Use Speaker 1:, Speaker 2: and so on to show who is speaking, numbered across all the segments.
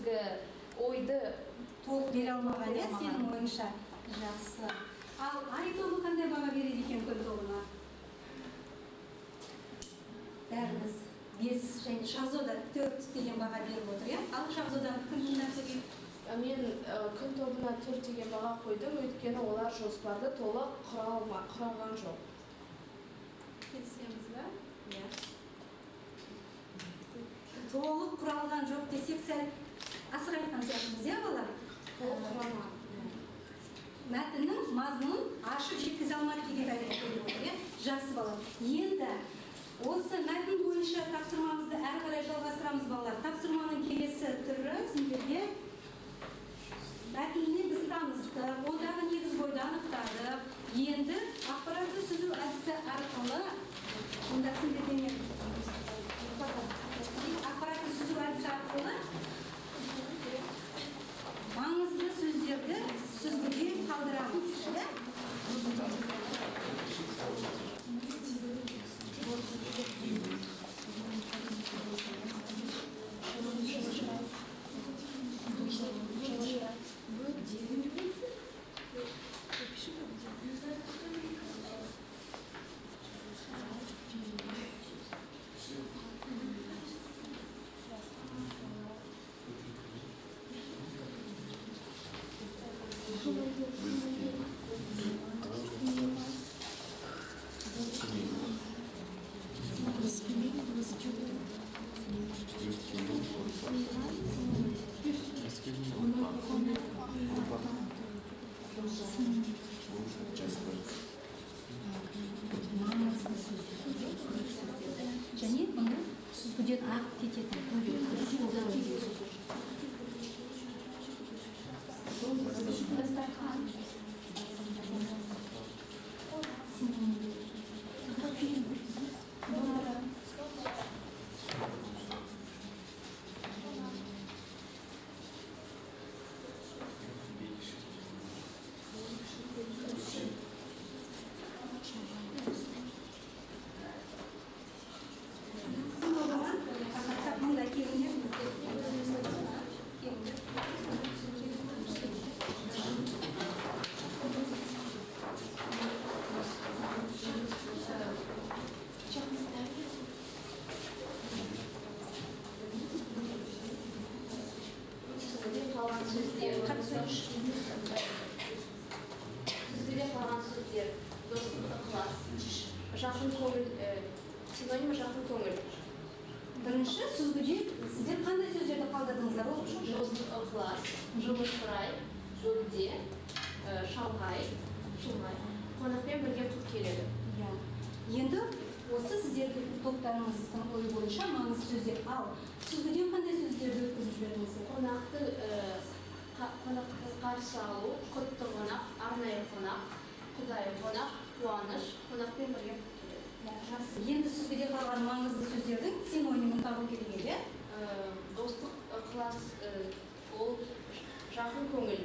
Speaker 1: негізгі ойды
Speaker 2: толық бере алмаған, сенің ойыңша. Жақсы. Ал ай тобы қандай баға береді екен күн тобына? Бәріміз 5 және Шахзода 4 деген баға беріп отыр. Ал Шахзода күн нәрсеге?
Speaker 1: Мен күн тобына 4 деген баға қойдым, өйткені олар жоспарды толық құраған жоқ.
Speaker 2: Келісеміз ба? Толық құралған жоқ десек, сәл асыра айтқан сияқтымыз, бала? Мәтіннің мазмұнын ашып жеткізе алмады деген айтып. Жақсы бала. Енді осы мәтін бойынша тапсырмамызды әрі қарай жалғастырамыз балалар. Тапсырманың келесі түрі сендерге мәтініне біз таныстық, ондағы негізгі ойды анықтадық. Енді ақпаратты сүзу әдісі арқылы маңызды сөздерді сүзгіге қалдырамыз. Және мұны сүзгіден ағып кететін
Speaker 1: Сүзгіде қалған сөздер достық, ықылас, жақын көңіл, синонимі жақын көңіл.
Speaker 2: Бірінші сүзгіде сіздер қандай сөздерді қалдырдыңыздар?
Speaker 1: Достық, ықылас, жылы шырай, бөгде, шалғай, қонақпен бірге құт келеді.
Speaker 2: Енді осы сіздердің топтарыңыздың ойы бойынша маңызды сөздер. Ал сүзгіден қандай сөздерді өткізіп жібердіңіздер?
Speaker 1: Қонақты қарсы алу, құтты қонақ, арнайы қонақ, құдайы қонақ, қуаныш, қонақпен бірге құт келеді.
Speaker 2: Жақсы. Енді сүзгіде қалған маңызды сөздердің синонимін табу керек еді.
Speaker 1: Достық, ықылас, ол жақын көңіл,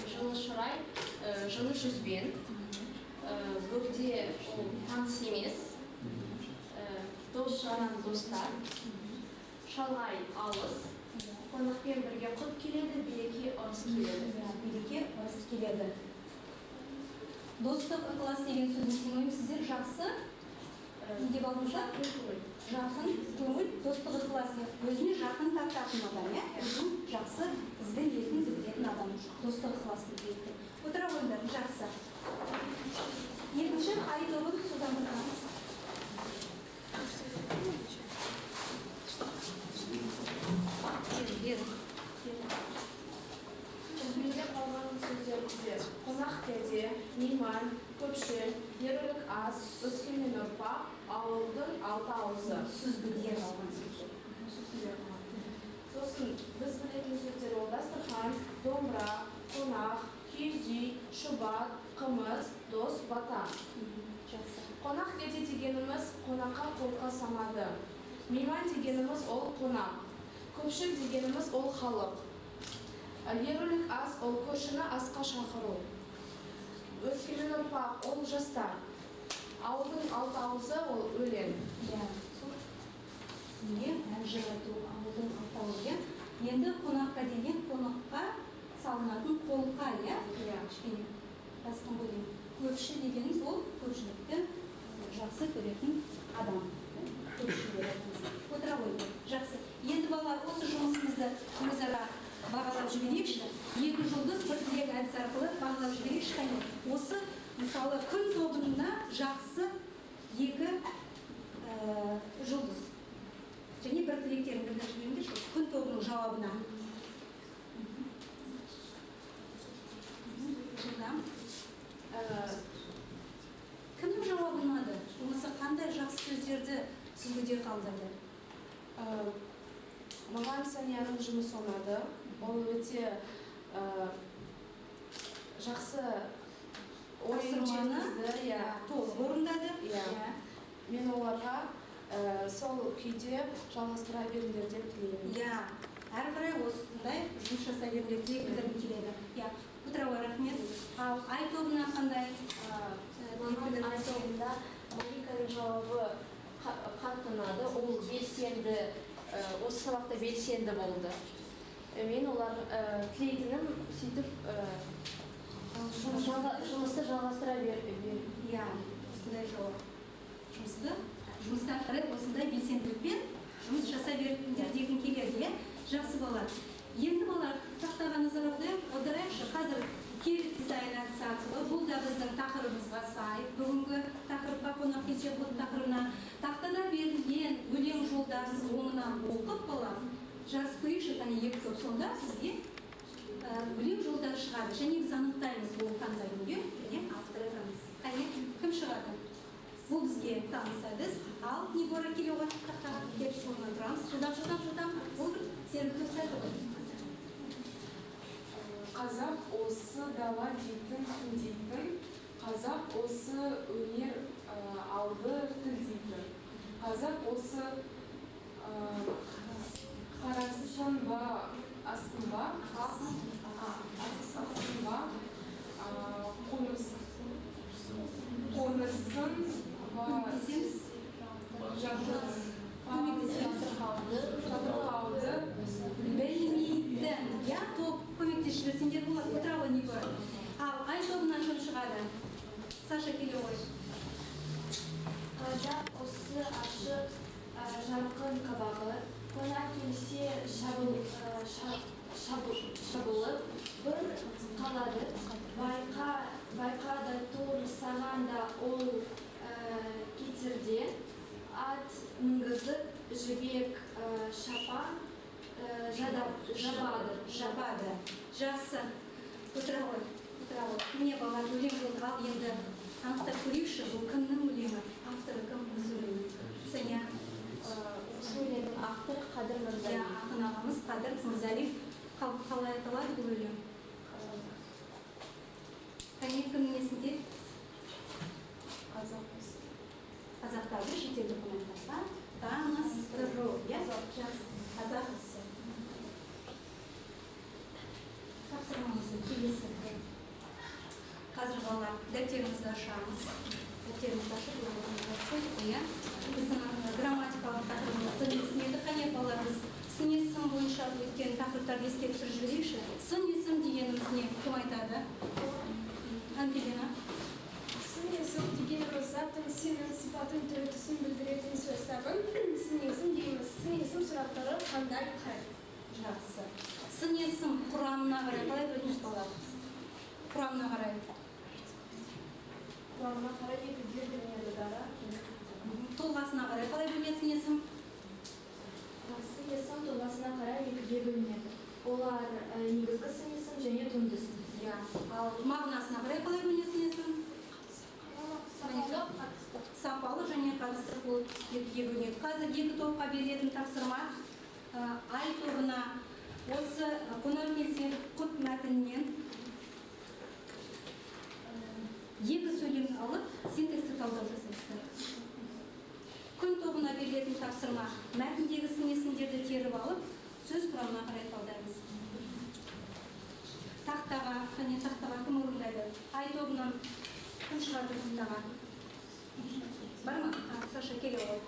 Speaker 1: жылы шырай, жылы жүзбен, бөгде ол таныс емес, дос жаран достар, шалғай алыс, қонақпен бірге құт келеді, береке ырыс келеді.
Speaker 2: Береке ырыс келеді. Достық, ықылас деген сөздің синонимі сіздер жақсы не деп алдыңыздар? Жақын көңіл, достық, ықылас өзіне жақын тартатын адам, жақсы біздің етін білетін адам, достық, ықылас білетін. Отыра қойыңдар, жақсы. Екінші ай тобын содан бұрқамыз.
Speaker 1: Сүзгіде қалған сөздерімізде қонақ дәде, мейман, көпшіл, ерулік ас, өскелең ұрпақ, ауылдың алты ауызы.
Speaker 2: Сүзгіде қалған сөздер.
Speaker 1: Сосын біз білетін сөздер ол дастархан, домбыра, қонақ, киіз үй, шұбат, қымыз, дос, бата. Қонақ дәде дегеніміз қонаққа қолқа самады. Мейман дегеніміз ол қонақ. Көпшіл дегеніміз ол халық. Ерулік ас ол көршіні асқа шақыру. Өскелең ұрпақ ол жастар. Ауылдың алты ауызы ол өлең.
Speaker 2: Неге? Ән жыр айту ауылдың алты ауызы. Енді қонақ қонаққа деген қонаққа салынатын қолқа, иә? Кішкене басын қойын. Көпші дегеніміз ол көпшілікті жақсы көретін адам. Көпші дегеніміз. Отыра қойды. Жақсы. Енді балалар, осы жұмысымызды өзара бағалап жіберейікші. 2 жұлдыз бір тілек әдісі арқылы бағалап жіберейікші. Қане? Осы, мысалы, күн тобында жақсы 2 жұлдыз. Және бір тілектерін бірді жіберіңдерші. Күн тобының жауабына. Кімнің жауабы ұнады? Болмаса қандай жақсы сөздерді сізге қалдырды?
Speaker 1: Маған Санияның жұмысы ұнады. Ол өте жақсы ойын жеткізді.
Speaker 2: Толық орындады.
Speaker 1: Мен оларға сол күйде жалғастыра беріңдер деп тілеймін.
Speaker 2: Әрі қарай осындай жұмыс жасай беріңдер деп білдіргім келеді. Отырауға рахмет. Ал Ай тобына қандай?
Speaker 3: Ай тобында Мариканың жауабы қатты ұнады. Ол белсенді, осы сабақта белсенді болды. Мен олар тілейтінім сөйтіп жұмысты жалғастыра берді.
Speaker 2: Осындай жауап. Жұмысты қарай осындай белсенділікпен жұмыс жасай беріңдер дегім келеді. Жақсы балалар. Енді балалар, тақтаға назар аударайықшы. Қазір келіп дизайн әдісі арқылы, бұл да біздің тақырыбымызға сай. Бүгінгі тақырыпқа қонақ келсе бұл тақырыбына тақтада берілген өлең жолдарын оңынан оқып балалар, жазып көрейікші, қане 2 топ сонда сізге өлең жолдары шығады. Және біз анықтаймыз бұл қандай өлең және авторы таныс. Қане, кім шығады? Бұл бізге таныс әдіс. Ал Нигора келуға тақтаға келіп соңынан тұрамыз. Жылдам. Бұл сербі сәті ғой.
Speaker 4: Қазақ осы дала дейтін тіл дейтін, қазақ осы өнер алды тіл дейтін. Қазақ осы қарасын ба, астын ба, қонырсын ба, жабдықтауды
Speaker 2: Білмейтін. Топ көмектесіп жүрсеңдер болады. Отыра ғой Нигора. Ал Ай тобынан кім шығады? Саша келе ғой.
Speaker 3: Қазақ осы ашық жарқын қабағы, қонақ келсе шабылып бір қалады. Байқа да тұр саған да ол кетерде, ат мінгізіп жібек шапан
Speaker 2: жабады. Жақсы. Отыра ғой. Міне балалар, өлең жолды ал енді анықтап көрейікші, бұл кімнің өлеңі? Авторы кім осы өлеңі? Сәния.
Speaker 3: Осы өлеңнің авторы Қадыр Мырзалиев.
Speaker 2: Ақын ағамыз Қадыр Мырзалиев. Қалай айтылады бұл өлең? Қане кімнің есінде? Қазақтарды шетелдік қонақтарға таныстыру. Қазақ. Тапсырмамызды келесі. Қазір балалар, дәптерімізді ашамыз. Дәптерімізді ашып, біздің грамматикалық тақырыбымыз сын есім еді. Қане балалар, біз сын есім бойынша өткен тақырыптарды ескеріп жүрейікші. Сын есім дегеніміз не? Кім айтады? Ангелина.
Speaker 5: Сын есім дегеніміз заттың сенің сипатын түрі түсін білдіретін сөздабын. Сын есім дейміз. Сын есім сұрақтары қандай қай?
Speaker 2: Жақсы. Сын есім құрамына қарай қалай бөлінеді балалар? Құрамына қарай.
Speaker 3: Құрамына қарай екіге бөлінеді дара.
Speaker 2: Тұлғасына қарай қалай бөлінеді сын есім?
Speaker 3: Сын есім тұлғасына қарай екіге бөлінеді. Олар негізгі сын есім және туынды сын есім.
Speaker 2: Ал мағынасына қарай қалай бөлінеді сын есім? Сапалы және қатысты болып екіге бөлінеді. Қазір 2 топқа берілетін тапсырма Ай тобына осы қонақ келсе құт мәтіннен 2 сөйлем алып, синтекстік талдау жасайсыздар. Күн тобына берілетін тапсырма мәтіндегі сын есімдерді теріп алып, сөз құрамына қарай талдаймыз. Тақтаға кім орындайды? Ай тобынан кім шығарды тақтаға? Бар ма? Саша келе ғой.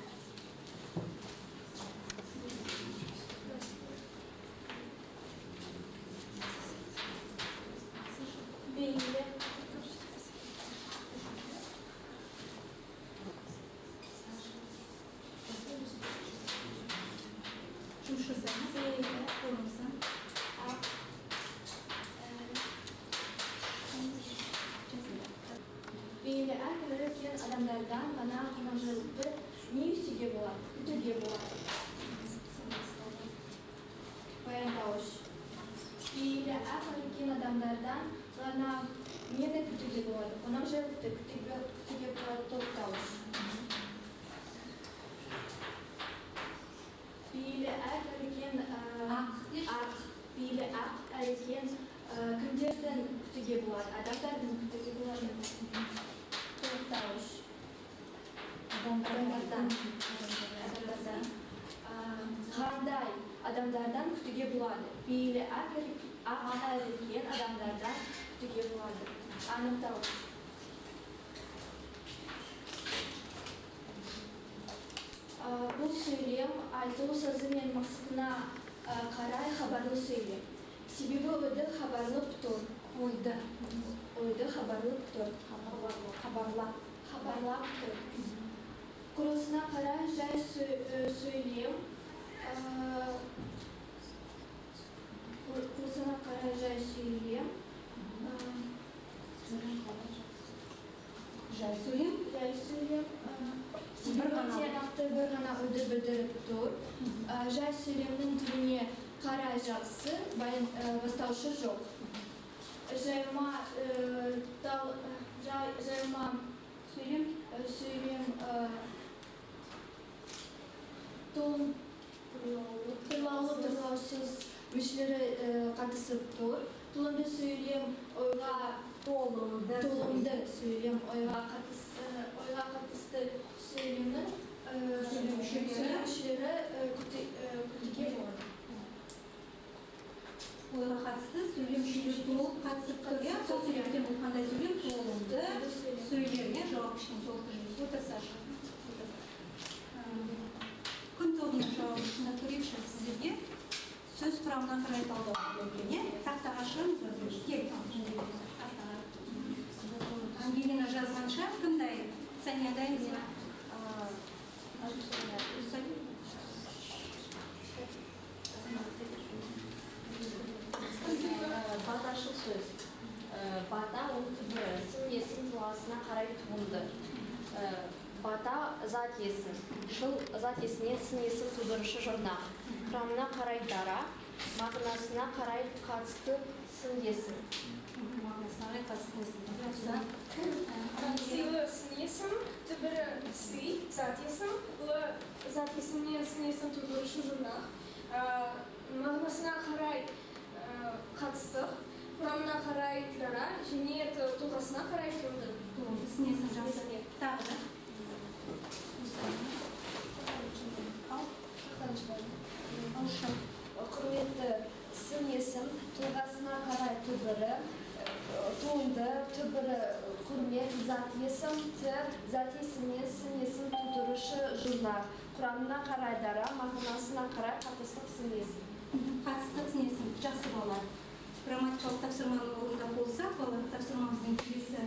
Speaker 3: tovuş. Fiili ak eкен адамдардан ғана мені күтуге болады. Қонақ жайлықты күтуге болады тоқтауыш. Fiili ak eкен fiili ak eкен кімдерден күтуге болады? Адамдардан күтуге болады. Тоқтауыш. Адамдардан. Қандай адамдардан күтуге болады? Fiili ak eкен адамдардан күтуге болады. Анықтауыш. Бұл сөйлем айтылу сөзі мен мақсатына қарай хабарлы сөйлем. Себебі ойды хабарлап тұр. Ойды хабарлап тұр. Хабарлап тұр. Құрылысына қарай жай сөйлем. Құрылысына қарай жай сөйлем.
Speaker 2: Жай сөйлем.
Speaker 3: Тиянақты бір ғана ойды білдіріп тұр. Жай сөйлемнің түріне қарай жақсы, бастаушы жоқ. Жайма сөйлем тұрлаусыз мүшелері қатысып тұр. Толымды сөйлем ойға толымды сөйлем ойға қатысты сөйлемнің мүшелері күтуге болады.
Speaker 2: Ойға қатысты сөйлем мүшелері толып қатысып тұр. Сол сөйлемден бұл қандай сөйлем? Толымды сөйлемге жауап ішкен толықтырып отырсашы. Күн тобының жауабына көрейікші сіздерге сөз құрамына қарай талдау берген. Тақтаға шығыңыз. Ангелина жазғанша кім дайын? Сәния дайын сен?
Speaker 6: Баташыл сөз. Бата ол түбірі, сын есім тұлғасына қарай туынды. Бата зат есім. Шыл зат есімнен сын есім тудырышы жұрнақ. Құрамына қарай дара, мағынасына қарай қатысты сын есім.
Speaker 2: Мағынасына қарай қатысты сын.
Speaker 5: Сыйлы сын есім, түбірі сый, зат есім. Бұл зат есімнен сын есім тудырышы жұрнақ. Мағынасына қарай қатыстық, құрамына қарай дара, және тұлғасына қарай туынды.
Speaker 2: Сын есім жақсы. Тағы да?
Speaker 3: Құрметті сын есім тұлғасына қарай түбірі, туынды, түбірі құрмет, зат есім, зат есімнен сын есім тудырышы жұрнақ. Құрамына қарай дара, мағынасына қарай қатыстық сын есім.
Speaker 2: Қатыстық сын есім жақсы балалар. Грамматикалық тапсырманың орында болса, балалар тапсырмамыздың келесі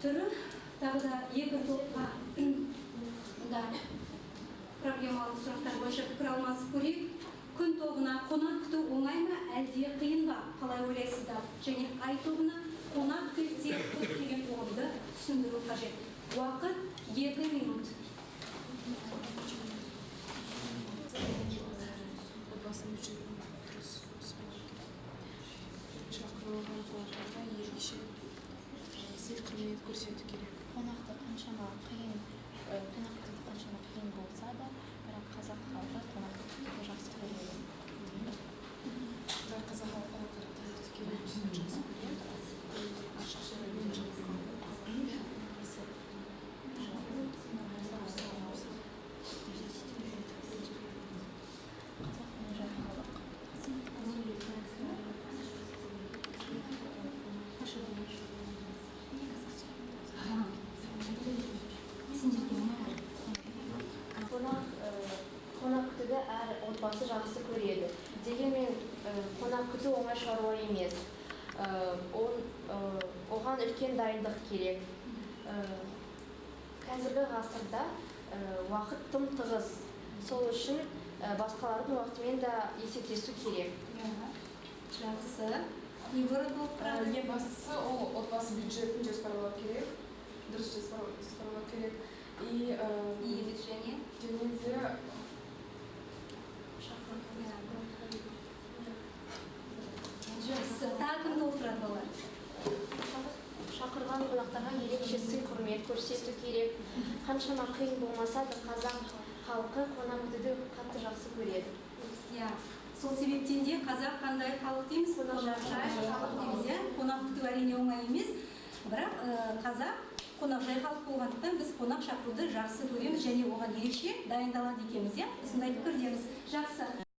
Speaker 2: түрі тағы да екі топқа проблемалық сұрақтар бойынша пікір алмасып көрейік. Күн тобына қонақ күту оңай ма, әлде қиын ба? Қалай ойлайсыздар? Және ай тобына қонақ келсе көптеген ұғымды түсіндіру қажет. Уақыт 2 минут.
Speaker 4: Шақырылған қонақтарға ерекше құрмет көрсету керек.
Speaker 6: Қонақты қаншама қиын болса да, бірақ қазақ халқы қонақты күтуді жақсы көреді.
Speaker 4: Қазақ халқы қонақты күтуге жақсы көреді. Ашық сөйлеумен жақсы көреді.
Speaker 6: Қонақ күтуді әр отбасы жақсы көреді. Дегенмен қонақ күту оңай шаруа емес. Оған үлкен дайындық керек. Қазіргі ғасырда уақыт тым тығыз. Сол үшін басқалардың уақытымен де есептесу керек.
Speaker 2: Жақсы. Не көріп болып тұрады?
Speaker 4: Ең бастысы ол отбасы бюджетін жоспарлау керек. Дұрыс жоспарлау керек. И
Speaker 2: және
Speaker 4: де
Speaker 6: құрмет көрсету керек. Қаншама қиын болмаса да қазақ халқы қонақ күтуді қатты жақсы көреді.
Speaker 2: Иә, сол себептен де қазақ қандай халық дейміз, қонақжай халық дейміз, иә. Қонақ күту әрине оңай емес, бірақ қазақ қонақжай халық болғандықтан біз қонақ шақыруды жақсы көреміз және оған ерекше дайындалады екенбіз, иә. Осындай пікірдеміз. Жақсы.